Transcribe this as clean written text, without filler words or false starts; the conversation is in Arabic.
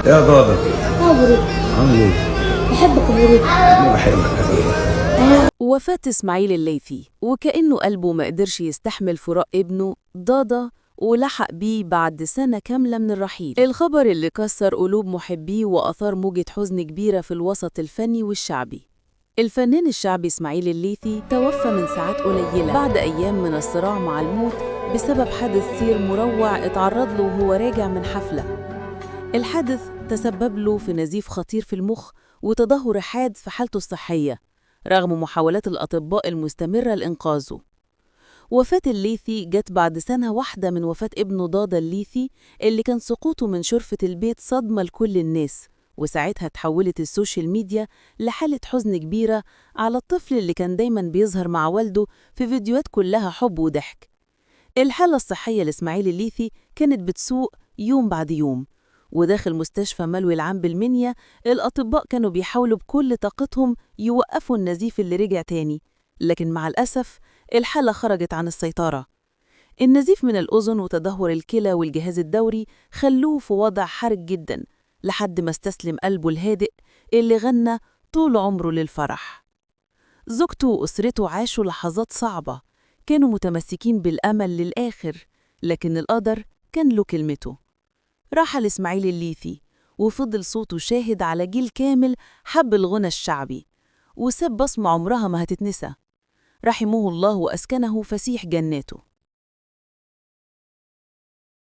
يا ضاضة، بريء. عامل ايه؟ بحبك يا بريء. انا بحبك يا ضاضة. وفاة إسماعيل الليثي وكأنه قلبه ما قدرش يستحمل فراق ابنه ضاضة، ولحق بيه بعد سنة كاملة من الرحيل. الخبر اللي كسر قلوب محبيه وأثار موجة حزن كبيرة في الوسط الفني والشعبي. الفنان الشعبي إسماعيل الليثي توفى من ساعات قليلة بعد أيام من الصراع مع الموت بسبب حادث سير مروع اتعرض له وهو راجع من حفلة. الحادث تسبب له في نزيف خطير في المخ وتدهور حاد في حالته الصحية رغم محاولات الأطباء المستمرة لإنقاذه. وفاة الليثي جت بعد سنة واحدة من وفاة ابنه ضاضة الليثي اللي كان سقوطه من شرفة البيت صدمة لكل الناس، وساعتها تحولت السوشيال ميديا لحالة حزن كبيرة على الطفل اللي كان دايماً بيظهر مع والده في فيديوهات كلها حب وضحك. الحالة الصحية لإسماعيل الليثي كانت بتسوء يوم بعد يوم، وداخل مستشفى ملوي العام بالمنيا الأطباء كانوا بيحاولوا بكل طاقتهم يوقفوا النزيف اللي رجع تاني، لكن مع الأسف الحالة خرجت عن السيطرة. النزيف من الأذن وتدهور الكلى والجهاز الدوري خلوه في وضع حرج جدا لحد ما استسلم قلبه الهادئ اللي غنى طول عمره للفرح. زوجته وأسرته عاشوا لحظات صعبة، كانوا متمسكين بالأمل للآخر، لكن القدر كان له كلمته. رحل إسماعيل الليثي وفضل صوته شاهد على جيل كامل حب الغنى الشعبي، وساب بصمة عمرها ما هتتنسى. رحمه الله وأسكنه فسيح جناته.